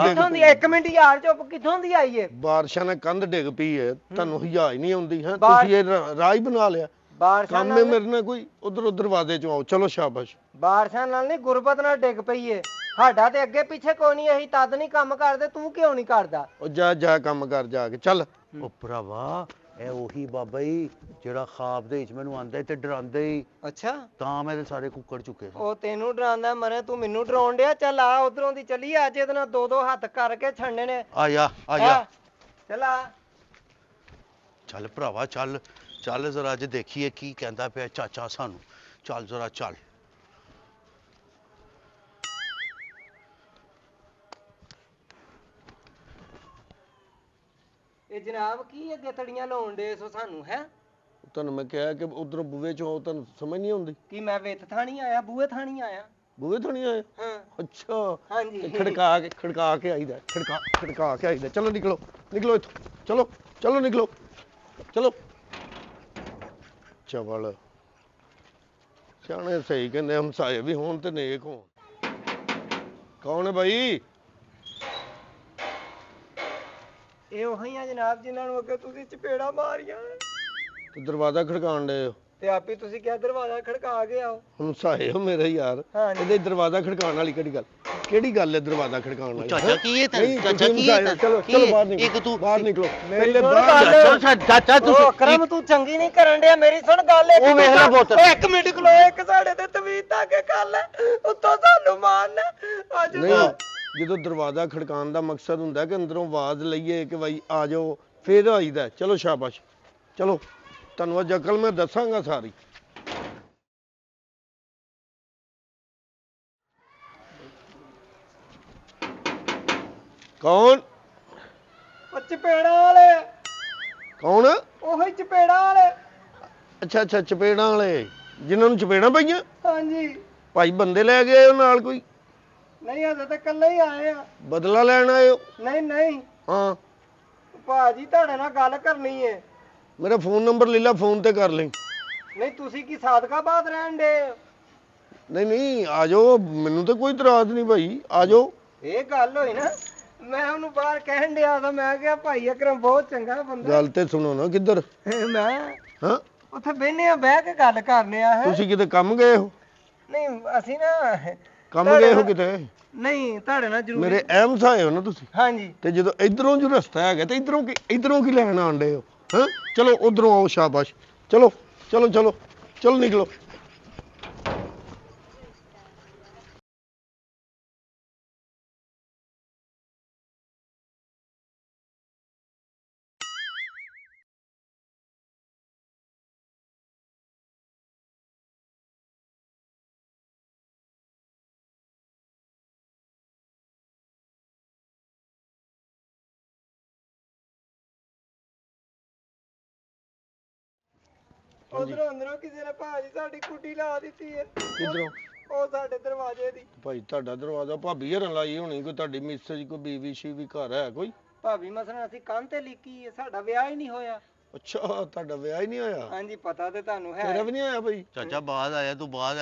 ਕਿੱਥੋਂ ਦੀ? 1 ਮਿੰਟ ਯਾਰ ਚੁੱਪ, ਕਿੱਥੋਂ ਦੀ ਆਈ ਏ? ਬਾਰਿਸ਼ਾਂ ਨਾਲ ਕੰਧ ਡਿੱਗ ਪਈ ਹੈ, ਤੁਹਾਨੂੰ ਹਿਜਾ ਹੀ ਨਹੀਂ ਆਉਂਦੀ ਹੈ। ਬਾਹਰ- ਤੁਸੀਂ ਇਹ ਰਾਹ ਹੀ ਬਣਾ ਲਿਆ। ਬਾਰਿਸ਼ਾਂ ਕੰਮ ਹੈ ਮੇਰੇ ਨਾਲ ਕੋਈ? ਉਧਰੋਂ ਦਰਵਾਜ਼ੇ ਚੋਂ ਆਓ। ਚਲੋ ਸ਼ਾਬਾਸ਼। ਬਾਰਿਸ਼ਾਂ ਨਾਲ ਨਹੀਂ, ਗੁਰਬਤ ਨਾਲ ਡਿੱਗ ਪਈ ਏ। ਸਾਡਾ ਤੇ ਅੱਗੇ ਪਿੱਛੇ ਕੋਈ ਨਹੀਂ, ਅਸੀਂ ਤਦ ਨਹੀਂ ਕੰਮ ਕਰਦੇ, ਤੂੰ ਕਿਉਂ ਨਹੀਂ ਕਰਦਾ? ਉਹ ਜਾ ਕੰਮ ਕਰ ਜਾ ਕੇ ਚੱਲ। ਉਹ ਭਰਾਵਾ ਇਹ ਉਹੀ ਬਾਬਾ ਹੀ ਜਿਹੜਾ ਖਾਬ ਦੇ ਵਿੱਚ ਮੈਨੂੰ ਆਂਦਾ ਤੇ ਡਰਾਉਂਦਾ ਹੀ, ਅੱਛਾ ਤਾਂ ਮੈਂ ਤੇ ਸਾਰੇ ਕੁੱਕੜ ਚੁੱਕੇ ਸੀ। ਉਹ ਤੈਨੂੰ ਡਰਾਉਂਦਾ ਮਰੇ, ਤੂੰ ਮੈਨੂੰ ਡਰਾਉਣ ਡਿਆ। ਚੱਲ ਆ ਉਧਰੋਂ ਦੀ ਚੱਲੀ, ਅੱਜ ਇਹਦੇ ਨਾਲ ਦੋ ਹੱਥ ਕਰਕੇ ਛੰਡੇ ਨੇ। ਆ ਜਾ ਆ ਜਾ, ਚੱਲ ਆ। ਚੱਲ ਭਰਾਵਾ ਚੱਲ ਚੱਲ ਜ਼ਰਾ ਅੱਜ ਦੇਖੀਏ ਕੀ ਕਹਿੰਦਾ ਪਿਆ ਚਾਚਾ ਸਾਨੂੰ। ਚੱਲ ਜ਼ਰਾ ਚੱਲ। ਇਹ ਜਨਾਬ ਕੀ ਅੱਗੇ ਤੜੀਆਂ ਲਾਉਣ ਡੇ ਸੋ ਸਾਨੂੰ? ਹੈ ਤੁਹਾਨੂੰ ਮੈਂ ਕਿਹਾ ਕਿ ਉਧਰੋਂ ਬੂਹੇ ਚੋਂ ਆਓ, ਤੁਹਾਨੂੰ ਸਮਝ ਨਹੀਂ ਆਉਂਦੀ? ਕੀ ਮੈਂ ਵਿੱਤ ਥਾਣੀ ਆਇਆ, ਬੂਹੇ ਥਾਣੀ ਆਇਆ? ਬੂਹੇ ਤੋਂ ਨਹੀਂ ਆਏ? ਹਾਂ ਅੱਛਾ ਹਾਂਜੀ। ਤੇ ਖੜਕਾ ਕੇ ਆਈਦਾ, ਖੜਕਾ ਕੇ ਆਈਦਾ। ਚਲੋ ਨਿਕਲੋ ਨਿਕਲੋ ਇੱਥੋਂ, ਚਲੋ ਚਲੋ ਨਿਕਲੋ ਚਲੋ। ਚਵਲ ਸਿਆਣੇ ਸਹੀ ਕਹਿੰਦੇ, ਹਮਸਾਏ ਵੀ ਹੋਣ ਤੇ ਨੇਕ ਹੋਣ। ਕੌਣ ਹੈ ਬਾਈ? ਇਹ ਉਹੀ ਆ ਜਨਾਬ ਜਿਨ੍ਹਾਂ ਨੂੰ ਅੱਗੇ ਤੁਸੀਂ ਚਪੇੜਾ ਮਾਰੀਆਂ ਤੇ ਦਰਵਾਜ਼ਾ ਖੜਕਾਉਣ ਡਏ ਹੋ? ਤੇ ਆਪੇ ਤੁਸੀਂ ਕਿਹਾ ਦਰਵਾਜ਼ਾ ਖੜਕਾ ਕੇ ਆਓ। ਹਮਸਾਏ ਹੋ ਮੇਰੇ ਯਾਰ। ਹਾਂਜੀ। ਇਹਦੇ ਦਰਵਾਜ਼ਾ ਖੜਕਾਉਣ ਵਾਲੀ ਕਿਹੜੀ ਗੱਲ ਹੈ ਦਰਵਾਜ਼ਾ ਖੜਕਾਉਣ ਵਾਲੀ? ਚਾਚਾ ਕੀ ਹੈ ਨਹੀਂ, ਚਾਚਾ ਤੁਸੀਂ ਕੀ ਹੈ ਹਮਸਾਏ ਹੋ। ਚਲੋ ਚਲੋ ਬਾਹਰ ਨਿਕਲੋ, ਇੱਕ ਤੂੰ ਬਾਹਰ ਨਿਕਲੋ ਮੇਰੀ ਪਹਿਲੇ ਸੁਣ ਬਾਹਰ ਗੱਲ। ਚਾਚਾ ਤੂੰ ਉਹ ਅਕਰਮ ਤੂੰ ਚੰਗੀ ਨਹੀਂ ਕਰਨ ਡਿਆ, ਮੇਰੀ ਸੁਣ ਗੱਲ। ਉਹ ਵੇਖ ਲੈ ਬੋਤਲ। ਓਏ ਇੱਕ ਮਿੰਟ ਖਲੋ, ਇੱਕ ਸਾਡੇ ਤੇ ਤਵੀਤ ਧਾਗੇ ਕਰ ਲੈ, ਉੱਤੋਂ ਸਾਨੂੰ ਮਾਰਨਾ ਅੱਜ। ਨਹੀਂ, ਜਦੋਂ ਦਰਵਾਜ਼ਾ ਖੜਕਾਉਣ ਦਾ ਮਕਸਦ ਹੁੰਦਾ ਕਿ ਅੰਦਰੋਂ ਆਵਾਜ਼ ਲਈਏ ਕਿ ਭਾਈ ਆ ਜਾਓ, ਫਿਰ ਆਈਦਾ। ਚਲੋ ਸ਼ਾਬਾਸ਼, ਚਲੋ ਤੁਹਾਨੂੰ ਅੱਜ ਅਕਲ ਮੈਂ ਦੱਸਾਂਗਾ ਸਾਰੀ। ਕੌਣ? ਉਹ ਚਪੇੜਾ ਵਾਲੇ। ਕੌਣ? ਉਹੀ ਚਪੇੜਾ ਵਾਲੇ। ਅੱਛਾ ਅੱਛਾ, ਚਪੇੜਾਂ ਵਾਲੇ ਜਿਨ੍ਹਾਂ ਨੂੰ ਚਪੇੜਾਂ ਪਈਆਂ? ਹਾਂਜੀ। ਭਾਈ ਬੰਦੇ ਲੈ ਕੇ ਆਏ ਹੋ ਨਾਲ ਕੋਈ? ਨਹੀਂ ਹਜੇ ਤਾਂ ਇਕੱਲੇ ਹੀ ਆਏ ਆ। ਬਦਲਾ ਲੈਣ ਆਏ ਹੋ? ਨਹੀਂ ਨਹੀਂ ਹਾਂ, ਭਾਜੀ ਤੁਹਾਡੇ ਨਾਲ ਗੱਲ ਕਰਨੀ ਏ। ਮੇਰਾ ਫੋਨ ਨੰਬਰ ਲੈ ਲਾ, ਫੋਨ ਤੇ ਕਰ ਲਈ। ਨਹੀਂ ਤੁਸੀਂ ਕੀ ਸਾਦਕਾਬਾਦ ਰਹਿਣ ਡੇ? ਨਹੀਂ ਨਹੀਂ, ਆ ਜਾਓ, ਮੈਨੂੰ ਤਾਂ ਕੋਈ ਇਤਰਾਜ਼ ਨਹੀਂ ਭਾਈ, ਆ ਜਾਓ। ਇਹ ਗੱਲ ਹੋਈ ਨਾ, ਮੈਂ ਉਹਨੂੰ ਬਾਹਰ ਕਹਿਣ ਡਿਆ ਤਾਂ ਮੈਂ ਕਿਹਾ ਭਾਈ ਅਕਰਮ ਬਹੁਤ ਚੰਗਾ ਬੰਦਾ। ਗੱਲ ਤੇ ਸੁਣੋ ਨਾ, ਕਿੱਧਰ? ਮੈਂ ਹਾਂ, ਉੱਥੇ ਬਹਿਨੇ ਆ, ਬਹਿ ਕੇ ਗੱਲ ਕਰਨੇ ਆ। ਤੁਸੀਂ ਕਿਤੇ ਕੰਮ ਗਏ ਹੋ? ਨਹੀਂ ਅਸੀਂ ਨਾ ਕੰਮ ਗਏ ਹੋ ਕਿਤੇ? ਨਹੀਂ ਤੁਹਾਡੇ ਨਾਲ ਜ਼ਰੂਰ। ਮੇਰੇ ਅਹਿਮ ਸਾਏ ਹੋ ਨਾ ਤੁਸੀਂ। ਹਾਂਜੀ। ਤੇ ਜਦੋਂ ਇਧਰੋਂ ਜੋ ਰਸਤਾ ਹੈਗਾ ਤੇ ਇਧਰੋਂ ਕੀ ਲੈਣ ਆਂਡੇ ਹੋ? ਹਾਂ, ਚਲੋ ਉਧਰੋਂ ਆਓ, ਸ਼ਾਬਾਸ਼। ਚਲੋ ਚਲੋ ਚਲੋ ਚਲੋ ਨਿਕਲੋ। ਉਧਰੋਂ ਅੰਦਰੋਂ ਕਿਸੇ ਨੇ ਭਾਜੀ ਸਾਡੀ ਕੁੱਟੀ ਲਾ ਦਿੱਤੀ ਹੈ। ਕਿੱਧਰੋਂ? ਉਹ ਸਾਡੇ ਦਰਵਾਜ਼ੇ ਦੀ। ਭਾਈ ਤੁਹਾਡਾ ਦਰਵਾਜ਼ਾ ਭਾਬੀ ਹਰਨ ਲਾਈ ਹੋਣੀ, ਕੋਈ ਤੁਹਾਡੀ ਮਿਸਜ, ਕੋਈ ਬੀਵੀ ਸ਼ੀਵੀ ਘਰ ਹੈ ਕੋਈ? ਭਾਬੀ ਮਸਲਾ ਅਸੀਂ ਕੰਨ ਤੇ ਲਿਖੀ ਹੈ, ਸਾਡਾ ਵਿਆਹ ਹੀ ਨਹੀਂ ਹੋਇਆ। ਅੱਛਾ, ਤੁਹਾਡਾ ਵਿਆਹ ਹੀ ਨਹੀਂ ਹੋਇਆ? ਹਾਂਜੀ ਪਤਾ ਤੇ ਤੁਹਾਨੂੰ ਹੈ। ਤੇਰਾ ਵੀ ਨਹੀਂ ਹੋਇਆ ਭਾਈ? ਚਾਚਾ ਬਾਅਦ ਆਇਆ ਤੂੰ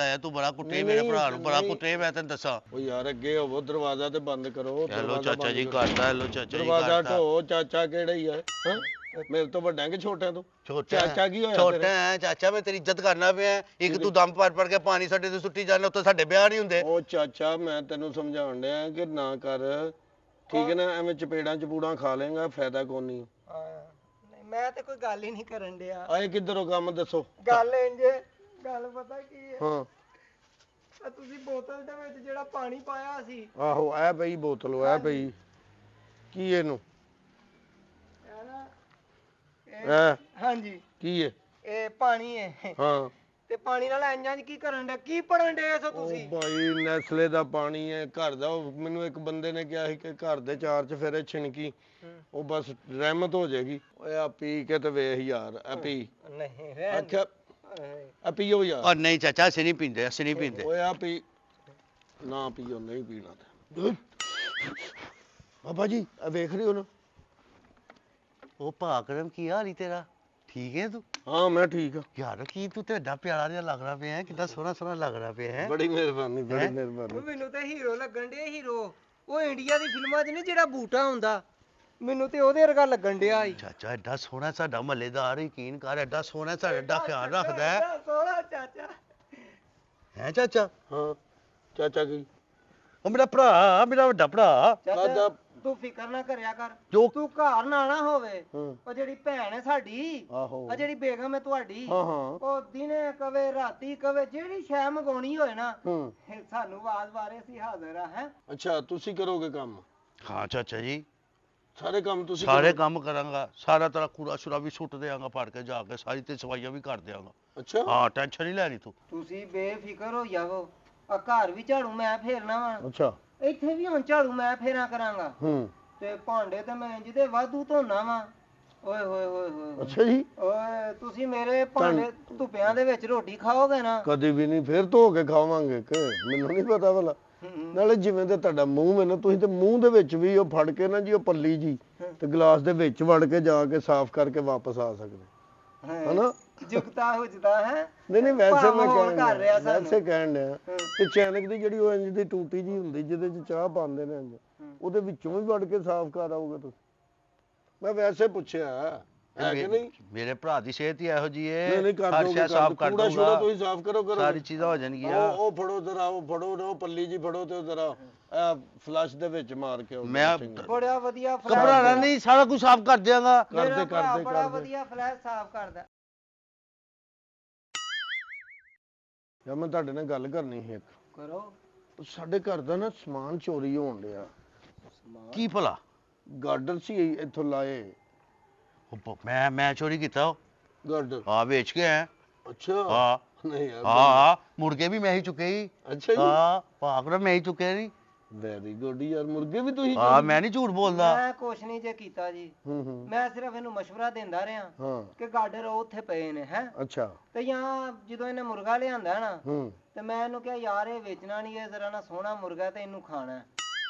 ਬੜਾ ਕੁੱਟੇ ਨਹੀਂ, ਮੇਰੇ ਨਹੀਂ, ਭਰਾ ਨੂੰ, ਬੜਾ ਨਹੀਂ। ਕੁੱਟੇ ਮੈਂ ਤੈਨੂੰ ਦੱਸਾਂ। ਉਹ ਯਾਰ ਅੱਗੇ ਹੋਵੋ, ਦਰਵਾਜ਼ਾ ਤੇ ਬੰਦ ਕਰੋ। ਹੈਲੋ ਦਰਵਾਜ਼ਾ ਚਾਚਾ ਬੰਦ ਜੀ ਕਰੋ। ਕਰਤਾ, ਹੈਲੋ ਚਾਚਾ ਜੀ ਦਰਵਾਜ਼ਾ ਕਰਤਾ। ਢੋ, ਚਾਚਾ ਕਿਹੜਾ ਹੀ ਹੈ? ਹਾਂ, ਮੇਰੇ ਤੋਂ ਵੱਡਾ ਕਿ ਛੋਟਾ ਤੂੰ? ਛੋਟਾ ਚਾਚਾ ਕੀ ਹੋਇਆ ਛੋਟਾ ਤੇਰਾ? ਹੈ ਚਾਚਾ, ਮੈਂ ਤੇਰੀ ਇੱਜ਼ਤ ਕਰਨਾ ਪਿਆ। ਇੱਕ ਤੂੰ ਦਮ ਭਰ ਕੇ ਪਾਣੀ ਸਾਡੇ ਤੇ ਸੁੱਟੀ ਜਾਂਦਾ, ਉੱਤੇ ਸਾਡੇ ਵਿਆਹ ਨਹੀਂ ਹੁੰਦੇ। ਉਹ ਚਾਚਾ ਮੈਂ ਤੈਨੂੰ ਸਮਝਾਉਣ ਡਿਆ ਕਿ ਨਾ ਕਰ, ਠੀਕ ਹੈ ਨਾ? ਐਵੇਂ ਚਪੇੜਾਂ ਚਪੂੜਾਂ ਖਾ ਲੇਗਾ, ਫਾਇਦਾ ਕੋਈ ਨਹੀਂ। ਨਹੀਂ ਮੈਂ ਤੇ ਕੋਈ ਗੱਲ ਹੀ ਨਹੀਂ ਕਰਨ ਡਿਆ। ਆਏ ਕਿੱਧਰੋਂ ਕੰਮ ਦੱਸੋ? ਗੱਲ ਇੰਜੇ, ਗੱਲ ਪਤਾ ਕੀ ਹੈ? ਹਾਂ, ਆ ਤੁਸੀਂ ਬੋਤਲ ਦੇ ਵਿੱਚ ਜਿਹੜਾ ਪਾਣੀ ਪਾਇਆ ਸੀ, ਆਹੋ ਇਹ ਪਈ ਬੋਤਲ, ਇਹ ਪਈ ਕੀ ਇਹਨੂੰ? ਹੈ ਨਾ? ਇਹ ਹਾਂਜੀ ਕੀ ਹੈ? ਇਹ ਪਾਣੀ ਹੈ। ਹਾਂ, ਤੇ ਪਾਣੀ ਨਾਲ ਇੰਜਾਂ ਕੀ ਕਰਨ ਡੇ, ਕੀ ਪੜਨ ਡੇ ਸੋ ਉਹ ਤੁਸੀਂ? ਭਾਈ ਨੈਸਲੇ ਦਾ ਪਾਣੀ ਹੈ ਘਰ ਦਾ। ਉਹ ਮੈਨੂੰ ਇੱਕ ਬੰਦੇ ਨੇ ਕਿਹਾ ਸੀ ਕਿ ਘਰ ਦੇ ਚਾਰ ਚ ਫਿਰ ਇਹ ਛਿਣਕੀ, ਉਹ ਬਸ ਰਹਿਮਤ ਹੋ ਜਾਏਗੀ। ਓਏ ਆ ਪੀ ਕੇ ਤੇ ਵੇਖ ਯਾਰ, ਆ ਪੀ। ਨਹੀਂ ਰਹਿਣ ਅੱਛਾ, ਆ ਪੀਓ ਯਾਰ। ਔਰ ਨਹੀਂ ਚਾਚਾ, ਅਸੀਂ ਨਹੀਂ ਪੀਂਦੇ, ਅਸੀਂ ਨਹੀਂ ਪੀਂਦੇ। ਓਏ ਆ ਪੀ ਨਾ, ਪੀਓ, ਨਹੀਂ ਪੀਣਾ ਤੇ। ਬਾਬਾ ਜੀ ਆ ਵੇਖ ਰਹੇ ਹੋ ਨਾ? ਉਹ ਭਾਕਰਮ ਕੀ ਹਾਲ ਈ ਤੇਰਾ? ਠੀਕ ਹੈ ਤੂੰ? ਹਾਂ ਮੈਂ ਠੀਕ ਆ। ਯਾਰ ਕੀ ਤੂੰ ਤੇ ਐਡਾ ਪਿਆਰਾ ਜਿਹਾ ਲੱਗ ਰਿਹਾ ਪਿਆ ਹੈ, ਕਿੰਨਾ ਸੋਹਣਾ ਸੋਹਣਾ ਲੱਗ ਰਿਹਾ ਪਿਆ ਹੈ। ਬੜੀ ਮਿਹਰਬਾਨੀ, ਬੜੀ ਹੈਂ? ਮਿਹਰਬਾਨੀ। ਮੈਨੂੰ ਤੇ ਹੀਰੋ ਲੱਗਣ ਡਿਆ, ਹੀਰੋ। ਉਹ ਇੰਡੀਆ ਦੀ ਫਿਲਮਾਂ 'ਚ ਨਹੀਂ ਜਿਹੜਾ ਬੂਟਾ ਹੁੰਦਾ, ਮੈਨੂੰ ਤੇ ਉਹਦੇ ਵਰਗਾ ਲੱਗਣ ਡਿਆ ਸੀ। ਚਾਚਾ ਐਡਾ ਸੋਹਣਾ ਸਾਡਾ ਮਹੱਲੇਦਾਰ, ਯਕੀਨ ਕਰ, ਐਡਾ ਸੋਹਣਾ ਸਾਡਾ ਐਡਾ ਖਿਆਲ ਰੱਖਦਾ ਹੈ। ਐਡਾ ਸੋਹਣਾ ਚਾਚਾ। ਹੈ ਚਾਚਾ? ਹਾਂ ਚਾਚਾ ਕੀ? ਉਹ ਮੇਰਾ ਭਰਾ, ਮੇਰਾ ਵੱਡਾ ਭਰਾ। ਕਾਹਦਾ ਤੂੰ ਫਿਕਰ ਨਾ ਕਰਿਆ ਕਰ ਜੋ ਤੂੰ ਘਰ ਨਾ ਆਣਾ ਹੋਵੇ ਹਾਂ ਉਹ ਜਿਹੜੀ ਭੈਣ ਹੈ ਸਾਡੀ ਆਹੋ ਆ ਜਿਹੜੀ ਬੇਗਮ ਹੈ ਤੁਹਾਡੀ ਹਾਂ ਹਾਂ ਉਹ ਦਿਨੇ ਕਵੇ ਰਾਤੀ ਕਵੇ ਜਿਹੜੀ ਸ਼ੈ ਮੰਗਾਉਣੀ ਹੋਏ ਨਾ ਹੂੰ ਸਾਨੂੰ ਆਵਾਜ਼ ਮਾਰੇ ਅਸੀਂ ਹਾਜ਼ਰ ਆ ਹੈ ਅੱਛਾ ਤੁਸੀਂ ਕਰੋਗੇ ਕੰਮ ਹਾਂ ਚਾਚਾ ਜੀ ਸਾਰੇ ਕੰਮ ਤੁਸੀਂ ਸਾਰੇ ਕਰੋਗੇ? ਕੰਮ ਕਰਾਂਗਾ ਸਾਰਾ ਤਰ੍ਹਾਂ ਕੂੜਾ ਸ਼ੂੜਾ ਵੀ ਸੁੱਟ ਦਿਆਂਗਾ ਫੜ ਕੇ ਜਾ ਕੇ ਸਾਰੀ ਤੇ ਸਫਾਈਆਂ ਵੀ ਕਰ ਦਿਆਂਗਾ ਅੱਛਾ ਹਾਂ ਟੈਨਸ਼ਨ ਨਹੀਂ ਲੈਣੀ ਤੂੰ ਤੁਸੀਂ ਬੇਫਿਕਰ ਹੋ ਜਾਵੋ ਆ ਘਰ ਵੀ ਝਾੜੂ ਮੈਂ ਫੇਰਨਾ ਵਾ ਅੱਛਾ ਇੱਥੇ ਵੀ ਹੁਣ ਝਾੜੂ ਮੈਂ ਫੇਰਾਂ ਕਰਾਂਗਾ ਹੂੰ ਤੇ ਭਾਂਡੇ ਤੇ ਮੈਂ ਇੰਜ ਦੇ ਵਾਧੂ ਧੋਣਾ ਵਾ ਓਏ ਹੋਏ ਹੋਏ ਹੋਏ ਅੱਛਾ ਜੀ ਓਏ ਤੁਸੀਂ ਮੇਰੇ ਭਾਂਡੇ ਧੁੱਪਿਆਂ ਦੇ ਵਿੱਚ ਰੋਟੀ ਖਾਓਗੇ ਨਾ ਕਦੇ ਵੀ ਨਹੀਂ ਫੇਰ ਧੋ ਕੇ ਖਾਵਾਂਗੇ ਕਿ ਮੈਨੂੰ ਨਹੀਂ ਪਤਾ ਭਲਾ ਨਾਲੇ ਜਿਵੇਂ ਤੇ ਤੁਹਾਡਾ ਮੂੰਹ ਹੈ ਨਾ ਤੁਸੀਂ ਤੇ ਮੂੰਹ ਦੇ ਵਿੱਚ ਵੀ ਉਹ ਫੜ ਕੇ ਨਾ ਜੀ ਉਹ ਪੱਲੀ ਜੀ ਤੇ ਗਲਾਸ ਦੇ ਵਿੱਚ ਵੜ ਕੇ ਜਾ ਕੇ ਸਾਫ਼ ਕਰਕੇ ਵਾਪਸ ਆ ਸਕਦੇ ਹਨਾ ਜੁਗਤਾ ਹੁਜਦਾ ਹੈ ਨਹੀਂ ਨਹੀਂ ਵੈਸੇ ਮੈਂ ਮਾਹੌਲ ਕਰ ਰਿਹਾ ਕਹਿਣ ਵੈਸੇ ਸਾਨੂੰ ਕਹਿਣ ਡਿਆ ਤੇ ਚੈਨਕ ਦੀ ਜਿਹੜੀ ਉਹ ਇੰਜ ਦੀ ਟੂਟੀ ਜੀ ਹੁੰਦੀ ਜਿਹਦੇ ਚ ਚਾਹ ਪਾਉਂਦੇ ਨੇ ਇੰਜ ਉਹਦੇ ਵਿੱਚੋਂ ਵੀ ਵੜ ਕੇ ਸਾਫ਼ ਕਰ ਆਓਗੇ ਤੁਸੀਂ ਮੈਂ ਵੈਸੇ ਪੁੱਛਿਆ ਹੈ ਕਿ ਨਹੀਂ ਮੇਰੇ ਭਰਾ ਦੀ ਸਿਹਤ ਹੀ ਇਹੋ ਜੀ ਨਹੀਂ ਏ ਨਹੀਂ ਕਰ ਹਰ ਦੋਗੇ ਸ਼ੈ ਸਾਫ਼ ਕਰ ਕੂੜਾ ਸ਼ੂੜਾ ਦੂੰਗਾ ਤੁਸੀਂ ਸਾਫ਼ ਕਰੋ ਸਾਰੀ ਚੀਜ਼ਾਂ ਹੋ ਜਾਣਗੀਆਂ ਉਹ ਫੜੋ ਜ਼ਰਾ ਉਹ ਫੜੋ ਨਾ ਉਹ ਪੱਲੀ ਜੀ ਫੜੋ ਤੇ ਜ਼ਰਾ ਫਲਸ਼ ਦੇ ਵਿੱਚ ਮਾਰ ਕੇ ਆਓ ਮੈਂ ਬੜਾ ਵਧੀਆ ਫਲੈਸ਼ ਘਬਰਾਣਾ ਨਹੀਂ ਸਾਰਾ ਕੁਝ ਸਾਫ਼ ਕਰ ਦਿਆਂਗਾ ਮੇਰਾ ਭਰਾ ਕਰਦੇ ਬੜਾ ਵਧੀਆ ਫਲੈਸ਼ ਸਾਫ਼ ਕਰਦਾ ਯਾ ਮੈਂ ਤੁਹਾਡੇ ਨਾਲ ਗੱਲ ਕਰਨੀ ਸੀ ਇੱਕ ਕਰੋ ਸਾਡੇ ਘਰ ਦਾ ਨਾ ਸਮਾਨ ਚੋਰੀ ਹੋਣ ਡਿਆ ਕੀ ਭਲਾ ਗਾਰਡਰ ਸੀ ਇੱਥੋਂ ਲਾਏ ਮੈਂ ਚੋਰੀ ਕੀਤਾ ਗਾਰਡਰ ਹਾਂ ਵੇਚ ਕੇ ਆਇਆ ਅੱਛਾ ਹਾਂ ਨਹੀਂ ਯਾਰ ਹਾਂ ਮੁਰਗੇ ਵੀ ਮੈਂ ਹੀ ਚੁੱਕੇ ਹੀ ਅੱਛਾ ਜੀ ਹਾਂ ਭਾਗਰਾ ਮੈਂ ਹੀ ਚੁੱਕੇ ਨਹੀਂ ਵੈਰੀ ਗੁੱਡ ਯਾਰ ਮੁਰਗੇ ਵੀ ਤੁਸੀਂ ਹਾਂ ਮੈਂ ਨਹੀਂ ਝੂਠ ਬੋਲਦਾ ਮੈਂ ਕੁਛ ਨਹੀਂ ਜੇ ਕੀਤਾ ਜੀ ਹੂੰ ਮੈਂ ਸਿਰਫ ਇਹਨੂੰ ਮਸ਼ਵਰਾ ਦਿੰਦਾ ਰਿਹਾ ਹਾਂ ਕਿ ਗਾਰਡਰ ਉਹ ਉੱਥੇ ਪਏ ਨੇ ਹੈ ਅੱਛਾ ਤੇ ਜਾਂ ਜਦੋਂ ਇਹਨੇ ਮੁਰਗਾ ਲਿਆਂਦਾ ਨਾ ਹੂੰ ਤੇ ਮੈਂ ਇਹਨੂੰ ਕਿਹਾ ਯਾਰ ਇਹ ਵੇਚਣਾ ਨਹੀਂ ਇਹ ਜ਼ਰਾ ਨਾ ਸੋਹਣਾ ਮੁਰਗਾ ਤੇ ਇਹਨੂੰ ਖਾਣਾ ਹੈ।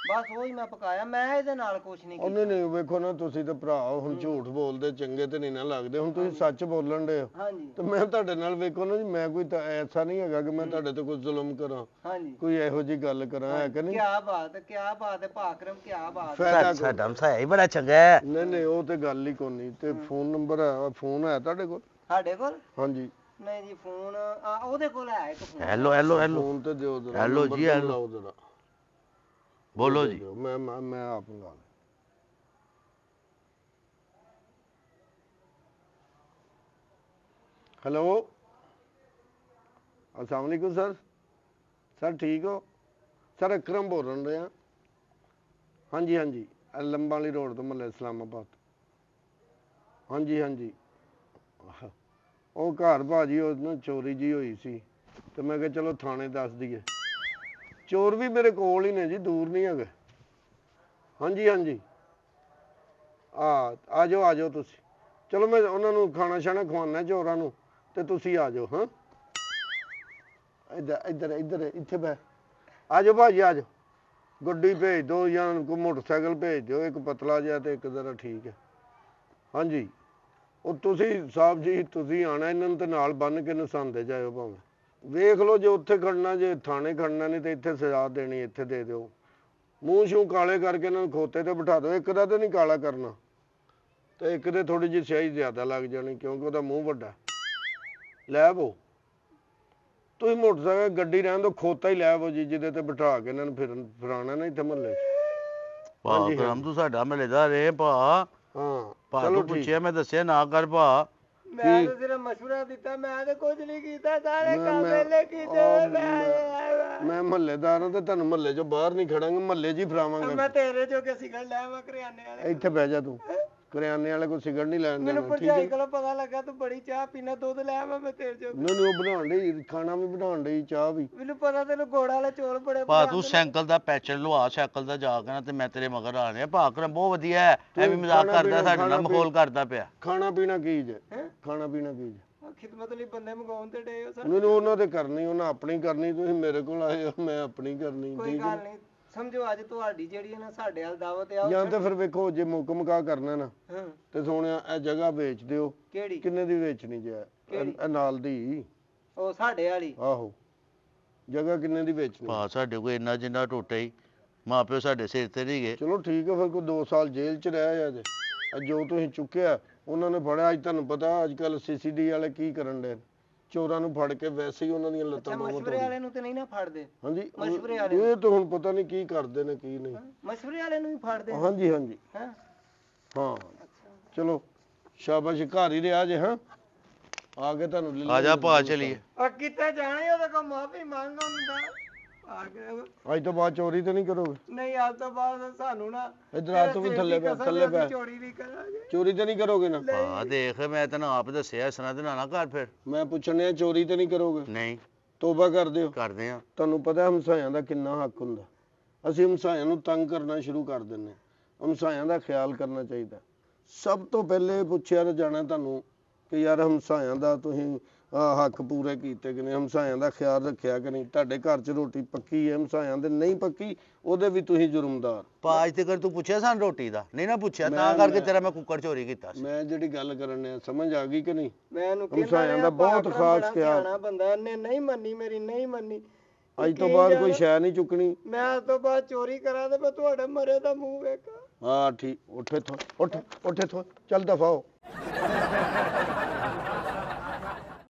ਬਸ ਉਹੀ ਮੈਂ ਪਕਾਇਆ ਮੈਂ ਇਹਦੇ ਨਾਲ ਕੁਛ ਨਹੀਂ ਕੀਤਾ ਉਹਨੇ ਨਹੀਂ ਵੇਖੋ ਨਾ ਤੁਸੀਂ ਤਾਂ ਭਰਾ ਹੋ, ਹੁਣ ਝੂਠ ਬੋਲਦੇ ਚੰਗੇ ਤੇ ਨਹੀਂ ਨਾ ਲੱਗਦੇ ਹੁਣ ਤੁਸੀਂ ਸੱਚ ਬੋਲਣ ਦੇ ਹੋ ਹਾਂਜੀ ਤੇ ਮੈਂ ਤੁਹਾਡੇ ਨਾਲ ਵੇਖੋ ਨਾ ਜੀ ਮੈਂ ਕੋਈ ਤਾਂ ਐਸਾ ਨਹੀਂ ਹੈਗਾ ਕਿ ਮੈਂ ਤੁਹਾਡੇ ਤੇ ਕੋਈ ਜ਼ੁਲਮ ਕਰਾਂ ਹਾਂਜੀ ਕੋਈ ਇਹੋ ਜੀ ਗੱਲ ਕਰਾਂ ਹੈ ਕਿ ਨਹੀਂ ਕੀ ਬਾਤ ਹੈ ਭਾਕਰਮ ਕੀ ਬਾਤ ਹੈ ਫਾਇਦਾ ਕੋਈ- ਸਾਡਾ ਮਸਾਇਆ ਹੀ ਬੜਾ ਚੰਗਾ ਹੈ ਨਹੀਂ ਨਹੀਂ ਉਹ ਤੇ ਗੱਲ ਹੀ ਕੋਈ ਨਹੀਂ ਤੇ ਫੋਨ ਨੰਬਰ ਹੈ ਫੋਨ ਹੈ ਤੁਹਾਡੇ ਕੋਲ ਸਾਡੇ ਕੋਲ ਹਾਂਜੀ ਨਹੀਂ ਜੀ ਫੋਨ ਆ ਉਹਦੇ ਕੋਲ ਹੈ ਇੱਕ phone hello hello hello phone ਤੇ ਦਿਓ ਜਰਾ ਹੈਲੋ ਨੰਬਰ ਜੀ, ਤੇ ਹੈਲੋ। ਮਿਲਾਓ ਜਰਾ ਬੋਲੋ ਜੀ ਮੈਂ ਆਪ ਮੰਗਾ ਲਾਂ हेलो अस्सलाम वालेकुम सर ठीक हो सर अकरम बोल रहे हैं हाँ जी लंबा वाली रोड तो महल इस्लामाबाद हाँ जी ਉਹ ਘਰ ਭਾਜੀ ਉਹ ਨਾ ਚੋਰੀ ਜੀ ਹੋਈ ਸੀ ਤੇ ਮੈਂ ਕਿਹਾ ਚਲੋ ਥਾਣੇ ਦੱਸ ਦਈਏ ਚੋਰ ਵੀ ਮੇਰੇ ਕੋਲ ਹੀ ਨੇ ਜੀ ਦੂਰ ਨਹੀਂ ਹੈਗੇ ਹਾਂਜੀ ਆ ਜਾਓ ਤੁਸੀਂ ਚਲੋ ਮੈਂ ਉਹਨਾਂ ਨੂੰ ਖਾਣਾ ਛਾਣਾ ਖਵਾਉਣਾ ਚੋਰਾਂ ਨੂੰ ਤੇ ਤੁਸੀਂ ਆ ਜਾਓ ਹਾਂ ਇੱਧਰ ਇੱਥੇ ਬੈ ਆ ਜਾਓ ਭਾਜੀ ਆ ਜਾਓ ਗੱਡੀ ਭੇਜ ਦਿਓ ਜਾਂ ਕੋਈ ਮੋਟਰਸਾਈਕਲ ਭੇਜ ਦਿਓ ਇੱਕ ਪਤਲਾ ਜਿਹਾ ਤੇ ਇੱਕ ਜ਼ਰਾ ਠੀਕ ਹੈ ਹਾਂਜੀ ਉਹ ਤੁਸੀਂ ਸਾਹਿਬ ਜੀ ਤੁਸੀਂ ਆਣਾ ਇਹਨਾਂ ਨੂੰ ਤੇ ਨਾਲ ਬੰਨ ਕੇ ਨਸਾਉਂਦੇ ਜਾਇਓ ਭਾਵੇਂ ਵੇਖ ਲਓ ਜੇ ਉੱਥੇ ਖੜਨਾ ਜੇ ਥਾਣੇ ਖੜਨਾ ਨਹੀਂ ਤੇ ਇੱਥੇ ਸਜ਼ਾ ਦੇਣੀ ਇੱਥੇ ਦੇ ਦਿਓ ਮੂੰਹ ਸ਼ੂ ਕਾਲੇ ਕਰਕੇ ਇਹਨਾਂ ਨੂੰ ਖੋਤੇ ਤੇ ਬਿਠਾ ਦਿਓ ਇੱਕ ਦਾ ਤੇ ਨਹੀਂ ਕਾਲਾ ਕਰਨਾ ਤੇ ਇੱਕ ਦੇ ਥੋੜੀ ਜਿਹੀ ਸਿਆਹੀ ਜ਼ਿਆਦਾ ਲੱਗ ਜਾਣੀ ਕਿਉਂਕਿ ਉਹਦਾ ਮੂੰਹ ਵੱਡਾ ਲੈ ਆਵੋ ਤੁਸੀਂ ਮੋਟਰਸਾਈਕਲ ਗੱਡੀ ਰਹਿਣ ਦੋ ਖੋਤਾ ਹੀ ਲੈ ਆਵੋ ਜੀ ਜਿਹਦੇ ਤੇ ਬਿਠਾ ਕੇ ਇਹਨਾਂ ਨੂੰ ਫਿਰਾਣਾ ਨਾ ਇੱਥੇ ਮਹੱਲੇ 'ਚ ਭਾ ਕਰਮ ਤੂੰ ਸਾਡਾ ਮਹੱਲੇਦਾਰ ਏ ਭਾ ਹਾਂ ਭਾ ਚਲੋ ਤੂੰ ਠੀਕ ਪੁੱਛਿਆ ਮੈਂ ਦੱਸਿਆ ਨਾ ਕਰ ਭਾ ਮੈਂ ਤਾਂ ਸਿਰਫ ਮਸ਼ਵਰਾ ਦਿੱਤਾ ਮੈਂ ਤਾਂ ਕੁਝ ਨਹੀਂ ਕੀਤਾ ਸਾਰੇ ਮੈਂ- ਕੰਮ ਮੈਂ- ਵੇਲੇ ਕੀਤੇ ਮੈਂ ਮਹੱਲੇਦਾਰ ਹਾਂ ਤੇ ਤੁਹਾਨੂੰ ਮਹੱਲੇ 'ਚੋਂ ਬਾਹਰ ਨਹੀਂ ਖੜਾਂਗੇ ਮਹੱਲੇ 'ਚ ਹੀ ਫਿਰਾਵਾਂਗੇ ਮੈਂ ਤੇਰੇ ਜੋਗੇ ਸਿਗਰਟ ਲੈ ਆਵਾਂ ਕਰਿਆਨੇ ਵਾਲੇ ਇੱਥੇ ਬਹਿ ਜਾ ਤੂੰ ਕਰਿਆਨੇ ਵਾਲੇ ਕੋਈ ਸਿਗਰਟ ਨਹੀਂ ਲੈਣ ਮੈਨੂੰ ਦੇਣਾ ਠੀਕ ਹੈ ਭਰਜਾਈ ਕੋਲੋਂ ਪਤਾ ਲੱਗਾ ਤੂੰ ਬੜੀ ਚਾਹ ਪੀਣਾ ਦੁੱਧ ਲੈ ਆਵਾਂ ਮੈਂ ਤੇਰੇ ਜੋਗੇ ਨਹੀਂ ਉਹ ਬਣਾਉਣ ਡਈ ਖਾਣਾ ਵੀ ਬਣਾਉਣ ਡਈ ਚਾਹ ਵੀ ਮੈਨੂੰ ਪਤਾ ਤੈਨੂੰ ਗੋੜ ਵਾਲੇ ਚੌਲ ਬੜੇ ਭਾ ਪਸੰਦ ਤੂੰ ਨੇ। ਸਾਈਕਲ ਦਾ ਪੈਚਰ ਲਵਾ ਸਾਈਕਲ ਦਾ ਜਾ ਕੇ ਨਾ ਤੇ ਮੈਂ ਤੇਰੇ ਮਗਰ ਆ ਰਿਹਾ ਭਾ ਕਰਮ ਬਹੁਤ ਵਧੀਆ ਹੈ ਐਵੇਂ ਮਜ਼ਾਕ ਖਾਣਾ ਕਰਦਾ ਪੀਣਾ- ਸਾਡੇ ਨਾਲ ਖਾਣਾ ਮਾਹੌਲ ਕਰਦਾ ਪਿਆ ਖਾਣਾ ਪੀਣਾ ਕੀ ਜੇ ਹੈਂ? ਖਾਣਾ ਪੀਣਾ ਕੀ ਜੇ ਖਿਦਮਤ ਲਈ ਬੰਦੇ ਮੰਗਾਉਣ ਤੇ ਡੇ ਹੋ ਸਰ ਮੈਨੂੰ ਉਹਨਾਂ ਤੇ ਕਰਨੀ ਉਹਨਾਂ ਆਪਣੀ ਕਰਨੀ ਤੁਸੀਂ ਮੇਰੇ ਕੋਲ ਆਏ ਹੋ ਮੈਂ ਆਪਣੀ ਕਰਨੀ ਕੋਈ ਠੀਕ ਗੱਲ ਹੈ ਨਹੀਂ ਸਮਝੋ ਅੱਜ ਤੁਹਾਡੀ ਜਿਹੜੀ ਹੈ ਨਾ ਸਾਡੇ ਹਾਲ ਦਾਵਤ ਆ ਜਾਂ ਤੇ ਫਿਰ ਵੇਖੋ ਜੇ ਮੁੱਕ ਮਕਾ ਕਰਨਾ ਨਾ ਹਾਂ ਤੇ ਸੋਹਣਿਆ ਇਹ ਜਗ੍ਹਾ ਵੇਚ ਦਿਓ ਕਿਹੜੀ ਕਿੰਨੇ ਦੀ ਵੇਚਣੀ ਜੇ ਇਹ ਨਾਲ ਦੀ ਉਹ ਸਾਡੇ ਵਾਲੀ ਆਹੋ ਜਗ੍ਹਾ ਕਿੰਨੇ ਦੀ ਵੇਚਣੀ ਭਾ ਸਾਡੇ ਕੋਲ ਇੰਨਾ ਜਿੰਨਾ ਟੋਟਾ ਹੀ ਮਾਪਿਓ ਸਾਡੇ ਸਿਰ ਤੇ ਨਹੀਂ ਗਏ ਚਲੋ ਠੀਕ ਹੈ ਫਿਰ ਕੋਈ 2 ਸਾਲ ਜੇਲ੍ਹ 'ਚ ਰਹਿ ਜਾ ਜੇ ਜੋ ਤੁਸੀਂ ਚੁੱਕਿਆ ਉਹਨਾਂ ਨੇ ਫੜਿਆ ਅੱਜ ਤੁਹਾਨੂੰ ਪਤਾ ਅੱਜ ਕੱਲ ਸੀਸੀਡੀ ਵਾਲੇ ਕੀ ਕਰਨ ਦੇ ਚੋਰਾਂ ਨੂੰ ਫੜ ਕੇ ਵੈਸੇ ਹੀ ਉਹਨਾਂ ਦੀਆਂ ਅੱਛਾ ਲੱਤਾਂ ਬਾਹਾਂ ਮਸ਼ਵਰੇ ਵਾਲੇ ਨੂੰ ਤੇ ਨਹੀਂ ਨਾ ਫੜਦੇ? ਹਾਂਜੀ ਮਸ਼ਵਰੇ ਵਾਲੇ ਇਹ ਤਾਂ ਹੁਣ ਪਤਾ ਨਹੀਂ ਕੀ ਕਰਦੇ ਨੇ ਕੀ ਨਹੀਂ। ਮਸ਼ਵਰੇ ਵਾਲੇ ਨੂੰ ਵੀ ਫੜਦੇ? ਹਾਂਜੀ ਹਾਂਜੀ ਹੈਂ? ਹਾਂ ਚਲੋ ਸ਼ਾਬਾਸ਼, ਘਰ ਹੀ ਰਿਹਾ ਜੇ। ਹਾਂ ਆ ਕੇ ਤੁਹਾਨੂੰ ਲੈ ਆ ਜਾ ਭਾ ਚਲੀਏ। ਆ ਕਿੱਥੇ ਜਾਣੇ? ਉਹਦੇ ਕੋਲ ਮਾਫੀ ਮੰਗ ਹੁੰਦਾ ਆ ਕੇ। ਅੱਜ ਤੋਂ ਬਾਅਦ ਚੋਰੀ ਤਾਂ ਨਹੀਂ ਕਰੋਗੇ? ਨਹੀਂ ਅੱਜ ਤੋਂ ਬਾਅਦ ਸਾਨੂੰ ਨਾ ਇੱਧਰ ਆ ਤੂੰ ਵੀ ਥੱਲੇ ਬੈ, ਥੱਲੇ ਬੈ। ਚੋਰੀ ਨਹੀਂ ਕਰਾਂਗੇ। ਚੋਰੀ ਤਾਂ ਨਹੀਂ ਕਰੋਗੇ ਨਾ? ਭਾ ਦੇਖ ਮੈਂ ਤੈਨੂੰ ਆਪ ਦੱਸਿਆ ਇਸ ਤਰ੍ਹਾਂ ਦੇ ਨਾ ਕਰ ਫਿਰ। ਮੈਂ ਪੁੱਛਣਿਆ ਚੋਰੀ ਤਾਂ ਨਹੀਂ ਕਰੋਗੇ? ਨਹੀਂ ਤੋਬਾ ਕਰਦੇ ਹੋ? ਕਰਦੇ ਆ। ਤੁਹਾਨੂੰ ਪਤਾ ਹਮਸਾਇਆਂ ਦਾ ਕਿੰਨਾ ਹੱਕ ਹੁੰਦਾ। ਅਸੀਂ ਹਮਸਾਇਆਂ ਨੂੰ ਤੰਗ ਕਰਨਾ ਸ਼ੁਰੂ ਕਰ ਦਿੰਦੇ ਹਾਂ। ਹਮਸਾਇਆਂ ਦਾ ਖਿਆਲ ਕਰਨਾ ਚਾਹੀਦਾ। ਸਭ ਤੋਂ ਪਹਿਲੇ ਪੁੱਛਿਆ ਤਾਂ ਜਾਣਾ ਤੁਹਾਨੂੰ ਕਿ ਯਾਰ ਹਮਸਾਇਆਂ ਦਾ ਤੁਸੀਂ ਹੱਕ ਪੂਰੇ ਕੀਤੇ ਕਿ ਨਹੀਂ, ਹਮਸਾਇਆਂ ਦਾ ਖਿਆਲ ਰੱਖਿਆ ਕਿ ਨਹੀਂ। ਤੁਹਾਡੇ ਘਰ 'ਚ ਰੋਟੀ ਪੱਕੀ ਹੈ, ਹਮਸਾਇਆਂ ਦੇ ਨਹੀਂ ਪੱਕੀ, ਉਹਦੇ ਵੀ ਤੁਸੀਂ ਜੁਰਮਦਾਰ। ਭਾ ਅੱਜ ਤੱਕ ਤੂੰ ਪੁੱਛਿਆ ਸਾਨੂੰ ਰੋਟੀ ਦਾ? ਨਹੀਂ ਨਾ ਪੁੱਛਿਆ, ਤਾਂ ਕਰਕੇ ਤੇਰਾ ਮੈਂ ਕੁੱਕੜ ਚੋਰੀ ਕੀਤਾ ਸੀ। ਮੈਂ ਜਿਹੜੀ ਗੱਲ ਕਰਨ ਆ ਸਮਝ ਆ ਗਈ ਕਿ ਨਹੀਂ? ਮੈਂ ਇਹਨੂੰ ਹਮਸਾਇਆਂ ਦਾ ਬਹੁਤ ਖਾਸ ਖਿਆਲ। ਬੰਦਾ, ਇਹਨੇ ਨਹੀਂ ਮੰਨੀ ਮੇਰੀ, ਨਹੀਂ ਮੰਨੀ। ਅੱਜ ਤੋਂ ਬਾਅਦ ਕੋਈ ਸ਼ੈ ਨਹੀਂ ਚੁੱਕਣੀ। ਮੈਂ ਅੱਜ ਤੋਂ ਬਾਅਦ ਚੋਰੀ ਕਰਾਂ ਤੇ ਮੈਂ ਤੁਹਾਡੇ ਮਰੇ ਦਾ ਮੂੰਹ ਵੇਖਾਂ। ਹਾਂ ਠੀਕ, ਉੱਠ ਇੱਥੋਂ, ਉੱਠ ਇੱਥੋਂ, ਚੱਲ ਦਫਾ ਹੋ।